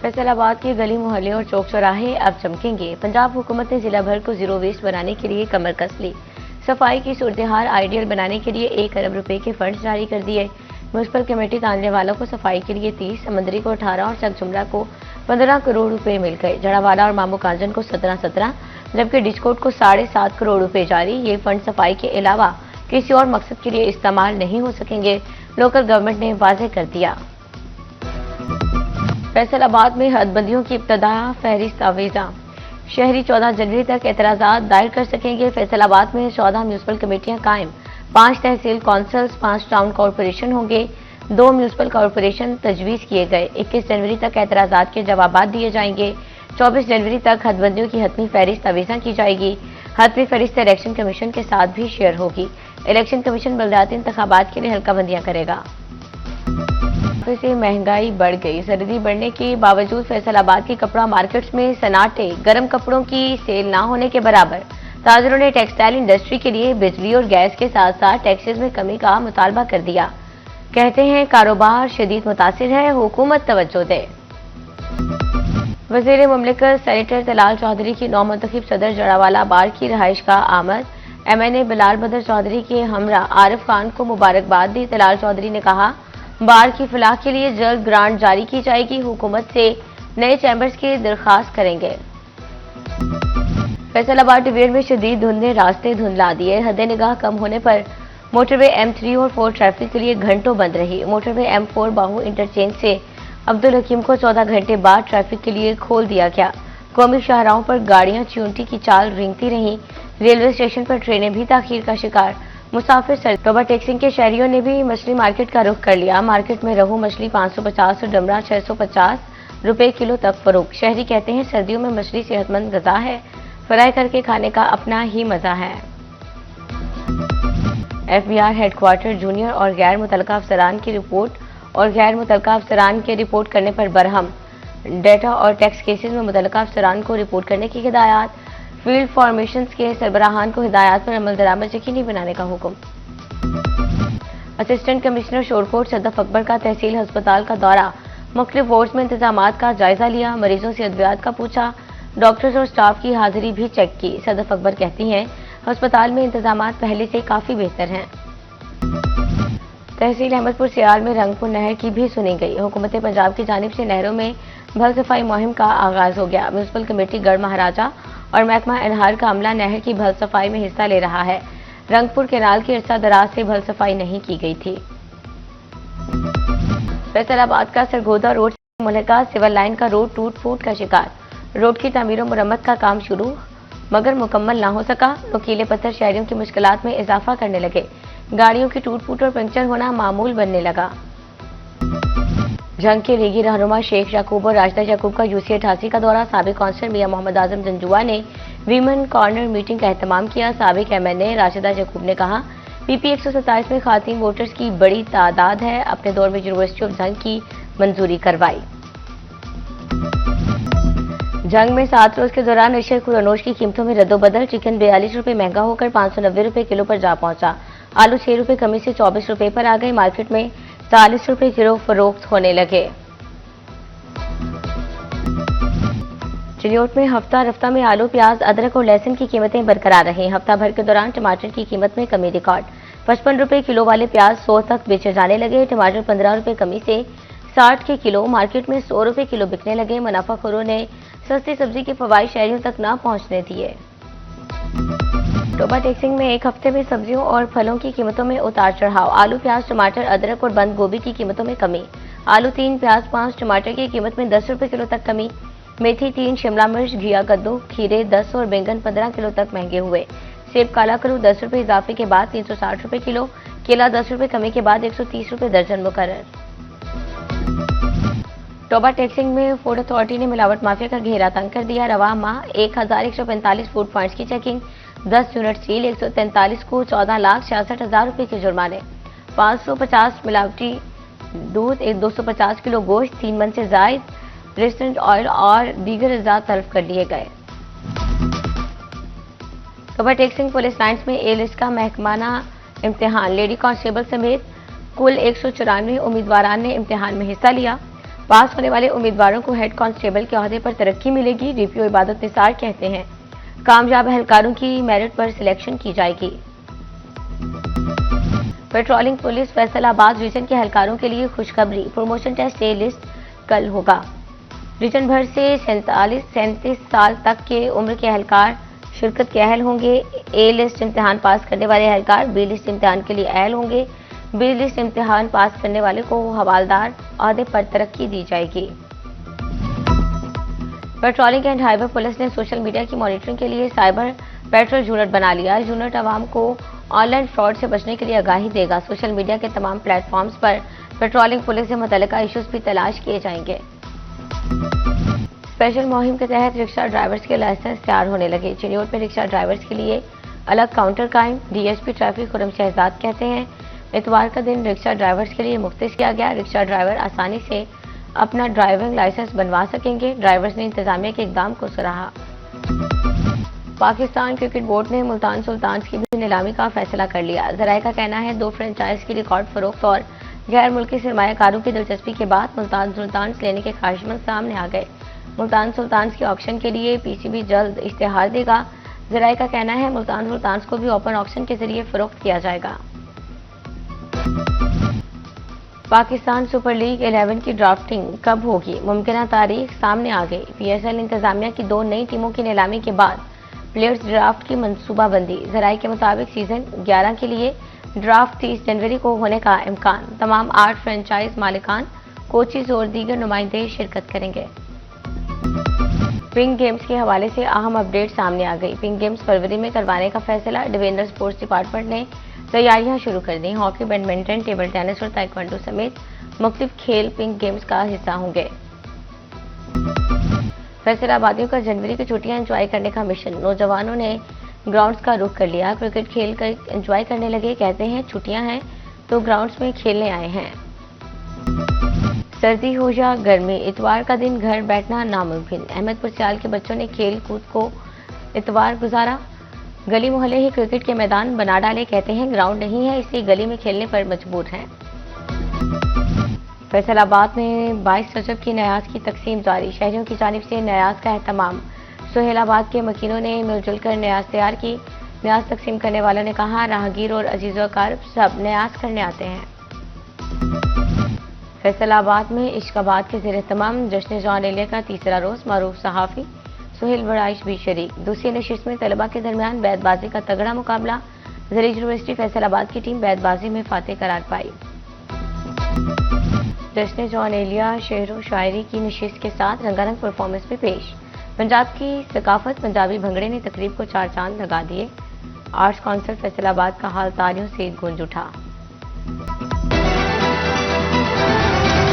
फैसलाबाद के गली मोहल्ले और चौक चौराहे अब चमकेंगे। पंजाब हुकूमत ने जिला भर को जीरो वेस्ट बनाने के लिए कमर कस ली। सफाई की सूरत-ए-हाल आइडियल बनाने के लिए 1 अरब रुपए के फंड जारी कर दिए। म्यूनिसिपल कमेटी तानने वालों को सफाई के लिए 30, समंदरी को 18 और चकजुमरा को 15 करोड़ रुपए मिल गए। जड़ावाला और मामू कांजन को 17, जबकि डिस्कोट को 7.5 करोड़ रुपए जारी। ये फंड सफाई के अलावा किसी और मकसद के लिए इस्तेमाल नहीं हो सकेंगे, लोकल गवर्नमेंट ने वाज़ेह कर दिया। फैसलाबाद में हदबंदियों की इब्तदा, फहरिस्त आवेजा। शहरी 14 जनवरी तक एतराजात दायर कर सकेंगे। फैसलाबाद में 14 म्यूनिसिपल कमेटियां कायम, 5 तहसील कौंसल्स, 5 टाउन कॉरपोरेशन होंगे, 2 म्यूनिसिपल कॉरपोरेशन तजवीज़ किए गए। 21 जनवरी तक एतराजात के जवाब दिए जाएंगे। 24 जनवरी तक हदबंदियों की हतमी फहरिस्त आवेजा की जाएगी। हतमी फहरिस्त इलेक्शन कमीशन के साथ भी शेयर होगी। इलेक्शन कमीशन बलदियाती इंतखाबात के लिए हल्काबंदियां करेगा। से महंगाई बढ़ गई। सर्दी बढ़ने के बावजूद फैसलाबाद की कपड़ा मार्केट्स में सन्नाटे, गर्म कपड़ों की सेल ना होने के बराबर। ताजरों ने टेक्सटाइल इंडस्ट्री के लिए बिजली और गैस के साथ साथ टैक्सेस में कमी का मुतालबा कर दिया। कहते हैं कारोबार शदीद मुतासिर है, हुकूमत तवज्जो दे। वज़ीर मुमलिकत सेनेटर तलाल चौधरी की नौमुंतखब सदर जड़ावाला बार की रहाइश का आमद। MNA बिलाल बदर चौधरी के हमरा आरिफ खान को मुबारकबाद दी। तलाल चौधरी ने कहा, बार की फलाह के लिए जल्द ग्रांट जारी की जाएगी। हुकूमत से नए चैम्बर्स की दरखास्त करेंगे। फैसलाबाद डिवीजन में शदीद धुंध ने रास्ते धुंधला दिए। हद निगाह कम होने पर मोटरवे M3 और 4 ट्रैफिक के लिए घंटों बंद रही। मोटरवे M4 बाहू इंटरचेंज से अब्दुल हकीम को 14 घंटे बाद ट्रैफिक के लिए खोल दिया गया। कौमी शाहराहों पर गाड़ियां च्यूंटी की चाल रेंगती रहीं। रेलवे स्टेशन पर ट्रेनें भी ताखीर का शिकार। मुसाफिर टोबा टेक्सिंग के शहरियों ने भी मछली मार्केट का रुख कर लिया। मार्केट में रहू मछली 550 और डमरा 650 रुपए किलो तक फरोख्त। शहरी कहते हैं सर्दियों में मछली सेहतमंद गज़ा है, फ्राई करके खाने का अपना ही मजा है। FBR हेडक्वार्टर जूनियर और गैर मुतल्लका अफसरान की रिपोर्ट और गैर मुतल्लका अफसरान के रिपोर्ट करने पर बरहम। डेटा और टैक्स केसेस में मुतल्लका अफसरान को रिपोर्ट करने की हिदायत। फील्ड फॉर्मेशंस के सरबराहान को हिदायत पर अमल दरामद यकीनी बनाने का हुक्म। असिस्टेंट कमिश्नर शोरकोट सदफ अकबर का तहसील अस्पताल का दौरा, मुख्तलिफ वार्ड्स में इंतजामात का जायजा लिया। मरीजों से अद्वियात का पूछा, डॉक्टर्स और स्टाफ की हाजिरी भी चेक की। सदफ अकबर कहती हैं अस्पताल में इंतजामात पहले से काफी बेहतर हैं। तहसील अहमदपुर सियाल में रंगपुर नहर की भी सुनी गई। हुकूमत पंजाब की जानिब से नहरों में भल सफाई मुहिम का आगाज हो गया। म्यूनिसिपल कमेटी गढ़ महाराजा और महकमा अनहार का अमला नहर की भल सफाई में हिस्सा ले रहा है। रंगपुर केनाल की अरसा दराज से भल सफाई नहीं की गई थी। फैसलाबाद का सरगोदा रोड से मुल्का सिविल लाइन का रोड टूट फूट का शिकार। रोड की तामीर और मुरम्मत का काम शुरू मगर मुकम्मल ना हो सका। नुकीले पत्थर शहरियों की मुश्किलात में इजाफा करने लगे। गाड़ियों की टूट फूट और पंक्चर होना मामूल बनने लगा। जंग के लीगी रहनुमा शेख याकूब और राशिदा याकूब का UC 88 का दौरा। साबिक काउंसलर मियां मोहम्मद आजम जंजुआ ने वीमेन कॉर्नर मीटिंग का एहतमाम किया। साबिक MNA राशिदा याकूब ने कहा, PP 127 में खातीन वोटर्स की बड़ी तादाद है। अपने दौर में यूनिवर्सिटी ऑफ जंग की मंजूरी करवाई। जंग में 7 रोज के दौरान अशर खुरानोश की कीमतों में रद्दोबदल। चिकन 42 रुपए महंगा होकर 590 रुपए किलो पर जा पहुंचा। आलू 6 रुपए कमी से 24 रुपए पर आ गए। मार्केट में 40 रुपए किलो फरोख्त होने लगे। चिन्योट में हफ्ता रफ्ता में आलू, प्याज, अदरक और लहसुन की कीमतें बरकरार रही। हफ्ता भर के दौरान टमाटर की कीमत में कमी रिकॉर्ड। 55 रुपए किलो वाले प्याज 100 तक बेचे जाने लगे। टमाटर 15 रुपए कमी से 60 के किलो। मार्केट में 100 रुपए किलो बिकने लगे। मुनाफाखोरों ने सस्ती सब्जी के फवाइद शहरियों तक न पहुंचने दिए। टोबा टेक्सिंग में एक हफ्ते में सब्जियों और फलों की कीमतों में उतार चढ़ाव। आलू, प्याज, टमाटर, अदरक और बंद गोभी की कीमतों में कमी। आलू 3, प्याज 5, टमाटर की कीमत में 10 रुपए किलो तक कमी। मेथी 3, शिमला मिर्च, घिया, कद्दू, खीरे 10 और बैंगन 15 किलो तक महंगे हुए। सेब काला करू 10 रुपए इजाफे के बाद 360 रुपए किलो। केला 10 रुपए कमी के बाद 130 रुपए दर्जन मुकर्रर। टोबा टेक्सिंग में फूड अथॉरिटी ने मिलावट माफिया का घेरा तंग कर दिया। रवा माह 1145 फूड पॉइंट्स की चेकिंग, 10 यूनिट सील, 143 को 14,66,000 रुपए के जुर्माने। 550 मिलावटी दूध, 250 किलो गोश्त, 3 मन से जायद रेस्टोरेंट ऑयल और दीगर अज़ात तलब कर लिए गए। टोबा टेक्सिंग पुलिस लाइन्स में A लिस्ट का महकमाना इम्तिहान। लेडी कांस्टेबल समेत कुल 194 उम्मीदवारान ने इम्तिहान में हिस्सा लिया। पास होने वाले उम्मीदवारों को हेड कांस्टेबल के ओहदे पर तरक्की मिलेगी। डीपीओ इबादत निसार कहते हैं कामयाब एहलकारों की मेरिट पर सिलेक्शन की जाएगी। पेट्रोलिंग पुलिस फैसलाबाद रीजन के एहलकारों के लिए खुशखबरी, प्रमोशन टेस्ट ए लिस्ट कल होगा। रीजन भर से 37 साल तक के उम्र के एहलकार शिरकत के अहल होंगे। ए लिस्ट इम्तिहान पास करने वाले एहलकार बी लिस्ट इम्तिहान के लिए अहल होंगे। बी लिस्ट इम्तिहान पास करने वाले को हवालदार ओहदे पर तरक्की दी जाएगी। पेट्रोलिंग एंड हाईवे पुलिस ने सोशल मीडिया की मॉनिटरिंग के लिए साइबर पेट्रोल यूनिट बना लिया। यूनिट आवाम को ऑनलाइन फ्रॉड से बचने के लिए आगाही देगा। सोशल मीडिया के तमाम प्लेटफॉर्म्स पर पेट्रोलिंग पुलिस से मुतल्लिका इश्यूज भी तलाश किए जाएंगे। स्पेशल मुहिम के तहत रिक्शा ड्राइवर्स के लाइसेंस तैयार होने लगे। चिन्योट में रिक्शा ड्राइवर्स के लिए अलग काउंटर कायम। डीएसपी ट्रैफिक खुरम शहजाद कहते हैं इतवार का दिन रिक्शा ड्राइवर्स के लिए मुख्तस किया गया। रिक्शा ड्राइवर आसानी से अपना ड्राइविंग लाइसेंस बनवा सकेंगे। ड्राइवर्स ने इंतजामिया के इकदाम को सराहा। पाकिस्तान क्रिकेट बोर्ड ने मुल्तान सुल्तान्स की भी नीलामी का फैसला कर लिया। जराये का कहना है 2 फ्रेंचाइज की रिकॉर्ड फरोख्त और गैर मुल्की सरमायाकारों की दिलचस्पी के बाद मुल्तान सुल्तान्स लेने के ख्वाहिशमंद सामने आ गए। मुल्तान सुल्तान्स के ऑक्शन के लिए पीसीबी जल्द इश्तेहार देगा। जराये का कहना है मुल्तान सुल्तान्स को भी ओपन ऑक्शन के जरिए फरोख्त किया जाएगा। पाकिस्तान सुपर लीग 11 की ड्राफ्टिंग कब होगी, मुमकिन तारीख सामने आ गई। पीएसएल इंतजामिया की 2 नई टीमों की नीलामी के बाद प्लेयर्स ड्राफ्ट की मंसूबाबंदी। जराये के मुताबिक सीजन 11 के लिए ड्राफ्ट 30 जनवरी को होने का इम्कान। तमाम 8 फ्रेंचाइज मालिकान, कोचिज और दीगर नुमाइंदे शिरकत करेंगे। पिंक गेम्स के हवाले से अहम अपडेट सामने आ गई। पिंक गेम्स फरवरी में करवाने का फैसला। डिवेंडर स्पोर्ट्स डिपार्टमेंट ने तैयारियां शुरू कर दी। हॉकी, बैडमिंटन, टेबल टेनिस और ताइक्वांडो समेत मुख्तलिफ खेल पिंक गेम्स का हिस्सा होंगे। फैसलाबादियों का जनवरी की छुट्टियां एंजॉय करने का मिशन। नौजवानों ने ग्राउंड्स का रुख कर लिया। क्रिकेट खेल कर एंजॉय करने लगे। कहते हैं छुट्टियां हैं तो ग्राउंड्स में खेलने आए हैं। सर्दी हो या गर्मी, इतवार का दिन घर बैठना नामुमकिन। अहमदपुर सियाल के बच्चों ने खेल कूद को इतवार गुजारा। गली मोहल्ले ही क्रिकेट के मैदान बना डाले। कहते हैं ग्राउंड नहीं है इसलिए गली में खेलने पर मजबूर हैं। फैसलाबाद में 22 रजब की न्याज की तकसीम जारी। शहरियों की जानिब से न्याज का एहतमाम। सुहेलाबाद के मकीनों ने मिलजुल कर न्याज तैयार की। न्याज तकसीम करने वालों ने कहा राहगीर और अजीज़ो अकारब सब न्याज करने आते हैं। फैसलाबाद में इश्काबाद के ज़ेर तमाम जश्न जॉन एलिया का तीसरा रोज। मारूफ सहाफ़ी सुहेल बड़ाइश भी शरीक। दूसरी नशिस्त में तलबा के दरमियान बैतबाजी का तगड़ा मुकाबला। ज़रीज यूनिवर्सिटी फैसलाबाद की टीम बैतबाजी में फातेह करार पाई। जश्न जॉन एलिया शेर व शायरी की नशिस्त के साथ रंगारंग परफॉर्मेंस में पेश। पंजाब की सकाफत पंजाबी भंगड़े ने तकरीब को 4 चांद लगा दिए। आर्ट्स काउंसिल फैसलाबाद का हाल तालियों से गूंज उठा।